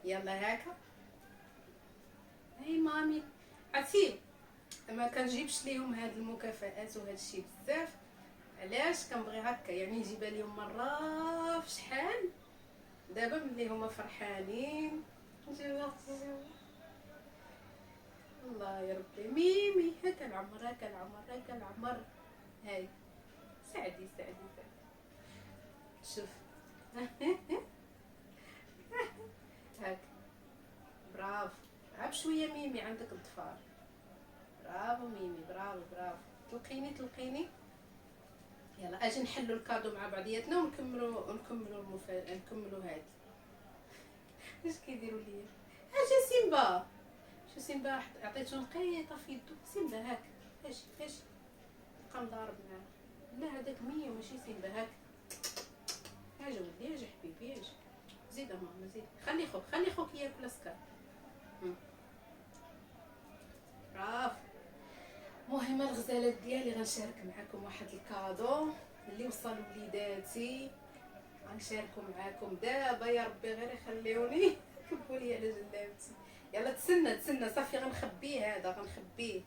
يلا هاكا. هاي مامي عرفتي، ما كنجيبش ليهم هاد المكافآت وهاد الشيء بزاف. علاش؟ كنبغي هكا يعني نجيبها لهم مره في شحال. دابا ملي هما فرحانين نجيبها. الله يا ربي ميمي، هاكا العمر، هاكا العمر، هاكا العمر. هاي سعدي سعدي سعدي. شوف. هاك. برافو. عاب شويه ميمي، عندك الضفار. برافو ميمي، برافو برافو. تلقيني تلقيني. يلا اجي نحلوا الكادو مع بعضياتنا نكملوا هادي. اش كيديروا ليا؟ اجي سيمبا. شو سيمبا؟ عطيتو نقيطه في يدو. سيمبا هاك. اجي اجي. بقى مضارب معاه. لا هذاك مية ماشي سيمبا. هاك. اجي ولدي، اجي حبيبي، اجي. زيد ماما زيد. خلي خوك ياكل اسكر. برافو. المهم الغزالات ديالي غنشارك معكم واحد الكادو اللي وصل وليداتي. غنشاركو معاكم دابا. يا ربي غير يخليوني. كبوا لي على جلابتي. يلا تسنى صافي. غنخبيه هذا غنخبيه.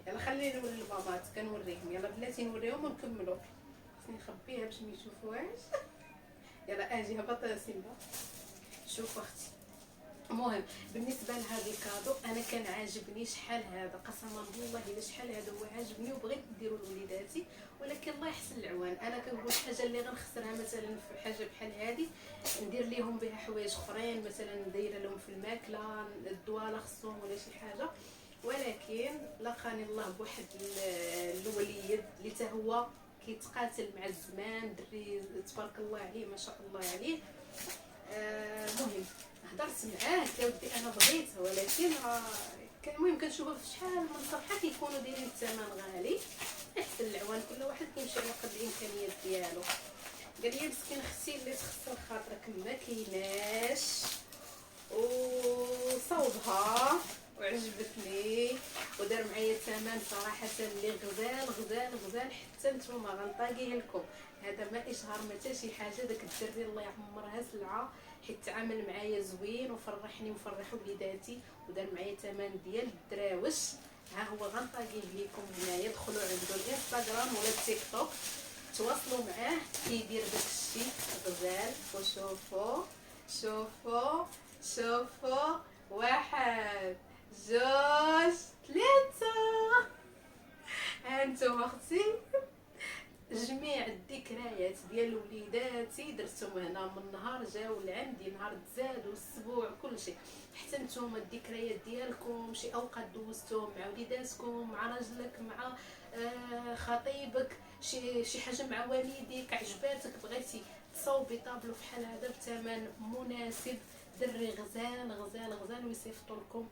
يلا خليني نوري المامات. كنوريهم. يلا بلاتي نوريهم ونكملوا. خصني نخبيها باش ما يشوفوهاش. يلا اجي هبط يا سيمبا. شوف اختي. المهم بالنسبه لهذا الكادو انا كان عاجبني شحال هذا، قسما بالله الا شحال هذا هو عاجبني وبغيت نديرو لوليداتي، ولكن الله يحسن العوان. انا كنقول الحاجه اللي غنخسرها مثلا في حاجه بحال هذه ندير ليهم بها حوايج اخرين، مثلا دايره لهم في الماكله الدواله خصهم ولا شي حاجه. ولكن لقاني الله بواحد الوليد اللي حتى هو كيتقاتل مع الزمان، دري تبارك الله عليه ما شاء الله عليه. المهم هضرت معاه قلت له ودي انا بغيتها، ولكن المهم كنشوفها في شحال من صفحه كيكونوا دايرين الثمن غالي. يحسن العوان كل واحد كيمشي على قد الامكانيات ديالو. قال لي مسكين اختي اللي تخسر خاطرك ما كايناش، وصوبها وعجبتني ودار معايا الثمن صراحه اللي غزال غزال غزال. حتى نتوما غنطاقيه لكم. هذا ما اشهر ما حتى شي حاجه. داك الدري الله يعمرها سلعه، حيت تعامل معايا زوين وفرحني وفرح وليداتي ودار معايا ثمن ديال الدراوش. ها هو غنطاقيه لكم هنايا. دخلوا عنده الانستغرام ولا التيك توك، تواصلوا معاه كيدير داكشي غزال. وشوفوا شوفوا شوفوا. واحد جوج ثلاثة. هانتوما اختي جميع الذكريات ديال وليداتي درتهم هنا من نهار جاو لعندي، نهار تزادوا السبوع كل شيء. حتى نتوما الذكريات ديالكم، شي اوقات دوزتهم مع وليداتكم، مع راجلك، مع خطيبك، شي حاجه مع والديك عجباتك بغيتي تصاوبي طابلو بحال هذا بثمن مناسب. دري غزال غزال غزال ويصيفطوا لكم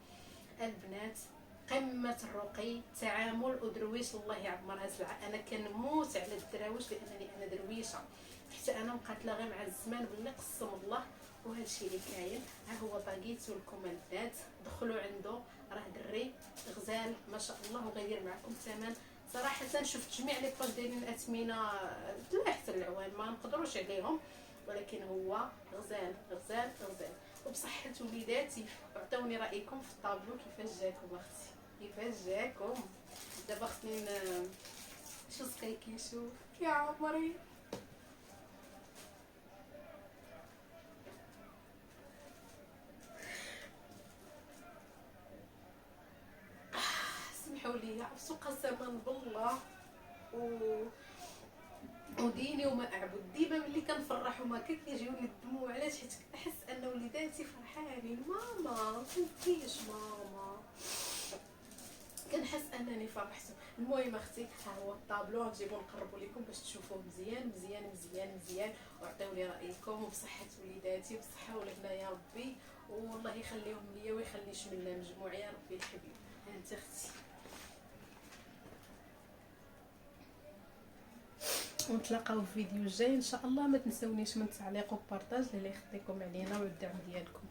البنات. قمه الرقي، تعامل ودرويش الله يعمرها سلعه. انا كنموت على الدراوش لانني انا درويشه، حتى انا مقاتله غير مع الزمان باللي قسم الله. وهذا الشيء اللي كاين. ها هو باغيتو لكم البنات، دخلوا عنده راه دري غزال ما شاء الله وغيدير معكم الثمن. صراحه شفت جميع لي بوج دايرين الاثمنه الله يحسن العوان ما نقدروش عليهم، ولكن هو غزال غزال غزال. وبصحه وليداتي. وعطوني رايكم في الطابلو كيفاش جاكم اختي، كيفاش جاكم. دابا خصني شو سكاي كيشوف يا عمري. سمحوا لي عرفتوا قسما بالله وديني وما اعبد ديما ملي كنفرح وما كيجيوني الدموع. علاش؟ حيت كنحس ان وليداتي فرحانين. ماما ما تبكيش ماما، كنحس انني فرحت. المهم اختي ها هو الطابلو نجيبو نقربوا لكم باش تشوفوه مزيان مزيان مزيان مزيان. وعطيوني رايكم وبصحه وليداتي وبصحه ولادنا يا ربي، والله يخليهم ليا ويخلي شملنا مجموع يا ربي الحبيب. ها انت اختي. ونتلاقاو في فيديو جاي ان شاء الله. ما تنسونيش من التعليق والبارطاج اللي يخليكم علينا والدعم ديالكم.